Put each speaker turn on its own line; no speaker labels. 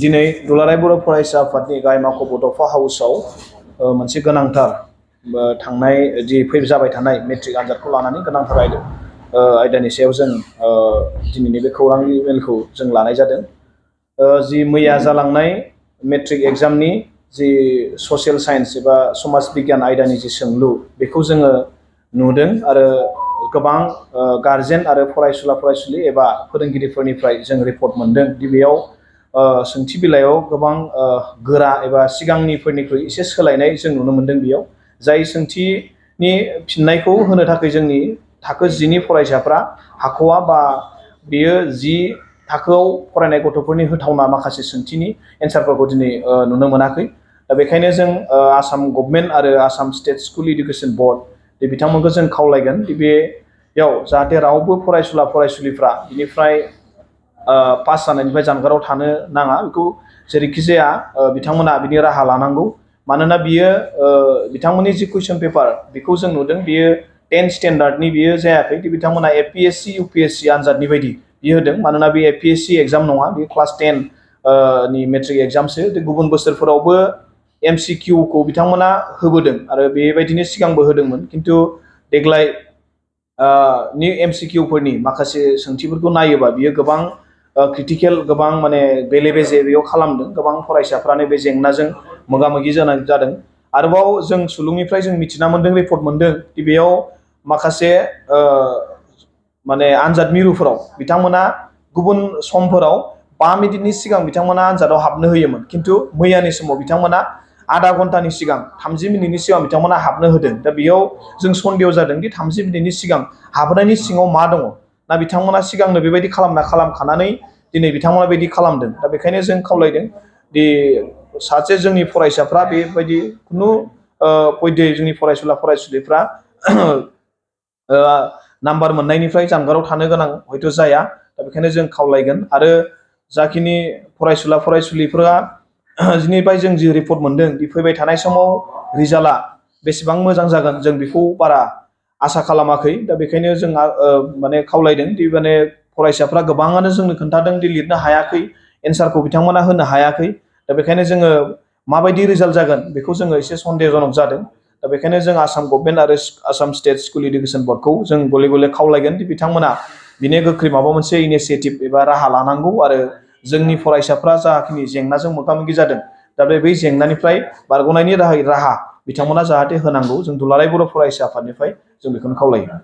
दिनै दुलाराय बर' फरायसा आफादनि गाहाय मावख' बड'फा हाउसाव मोनसे गोनांथार थांनाय जाबाय थानाय मेट्रिक आनजादखौ लानानै गोनांथार आयदानि सायाव जों दिनैनि बे खौरां मेलखौ जों लानाय जादों। जि मैया जालांनाय मेट्रिक एग्जामनि जि ससियेल साइन्स एबा समाज बिगियान आयदानि जि सोंलु बेखौ जोङो नुदों आरो गोबां गारजेन आरो फरायसुला फरायसुलि एबा फोरोंगिरिफोरनिफ्राय जों रिपर्ट मोनदों दि बेयाव सोंथि बिलाइयाव गोबां गोरा एबा सिगांनिफोरनिख्रुइ एसे सोलायनाय जों नुनो मोनदों। बेयाव जाय सोंथिनि फिननायखौ होनो थाखाय जोंनि थाखो 10नि फरायसाफ्रा हाख'वा बा बेयो 10 थाखोआव फरायनाय गथ'फोरनि होथावना माखासे सोंथिनि एन्सारफोरखौ दिनै नुनो मोनाखै। दा बेखायनो जों आसाम गभर्नमेन्ट आरो Assam state school education board बिथांमोनखौ जों खावलायगोन दि बेयाव जाहाथे रावबो फरायसुला फरायसुलिफ्रा बिनिफ्राय पास जानायनिफ्राय जानगाराव थानो नाङा, बेखौ जेरैखि जाया बिथांमोना बिनि राहा लानांगौ। मानोना बियो बिथांमोननि जि कुइसन पेपार बेखौ जों नुदों बियो 10 स्टेन्डार्डनि बियो जायाखै कि बिथांमोना एपीएससी यूपीएससी आनजादनि बायदि बियो होदों। मानोना बे एपीएससी एग्जाम नङा, बे क्लास 10 नि मेट्रिक एग्जामसो। गुबुन बोसोरफोरावबो एमसीकिउखौ बिथांमोना होबोदों आरो बेबायदिनो सिगांबो होदोंमोन, खिन्थु देग्लाय नि एमसीकिउफोरनि माखासे सोंथिफोरखौ नायोबा बियो गोबां क्रिटिकेल, गोबां माने बेले बेजे बेयाव खालामदों। गोबां फरायसाफ्रानो बे जेंनाजों मोगा मोगि जादों। आरोबाव जों सुलुंनिफ्राय जों मिथिना मोन्दों, रिपर्ट मोन्दों कि बेयाव माखासे माने आनजाद मिरुफोराव बिथांमोना गुबुन समफोराव 5 मिनिटनि सिगां बिथांमोना आनजादाव हाबनो होयोमोन, खिन्थु मैयानि समाव बिथांमोना आधा घन्टानि सिगां 30 मिनिटनि सिगां बिथांमोना हाबनो होदों। दा बेयाव जों सन्देह जादों दि 30 मिनिटनि सिगां हाबनायनि सिङाव मा दङ, ना बिथांमोना सिगांनो बेबायदि खालामखानानै दिनै बिथांमोना बेबायदि खालामदों। दा बेखायनो जों खावलायदों दि सासे जोंनि फरायसाफ्रा बेबायदि खुनु पयदे जोंनि फरायसुला फरायसुलिफ्रा नाम्बार मोननायनिफ्राय जानगाराव थानो गोनां हयथ' जाया। दा बेखायनो जों खावलायगोन। आरो जाखिनि फरायसुला फरायसुलिफोरा दिनैफ्राय जों जि रिपर्ट मोन्दों बे फैबाय थानाय समाव रिजाल्टआ बेसेबां मोजां जागोन जों बेखौ बारा आसा खालामाखै। दा बेखायनो जों माने खावलायदों दि माने फरायसाफ्रा गोबाङानो जोंनो खोन्थादों दि लिरनो हायाखै, एन्सारखौ बिथांमोना होनो हायाखै। दा बेखायनो जोङो माबायदि रिजाल्ट जागोन बेखौ जोङो एसे सन्देहजनक जादों। दा बेखायनो जों आसाम गभर्नमेन्ट आरो आसाम स्टेट स्कुल एडुकेसन बर्डखौ जों गले गले खावलायगोन दि बिथांमोना बिनि गोख्रै माबा मोनसे इनिसियेटिभ एबा राहा लानांगौ आरो जोंनि फरायसाफ्रा जाखिनि जेंनाजों मोगा मोगि जादों दा बै जेंनानिफ्राय बारग'नायनि राहा बिथांमोना जाहाथे होनांगौ। जों दुलाराय बर' फरायसा आफादनिफ्राय जों बेखौनो खावलायो।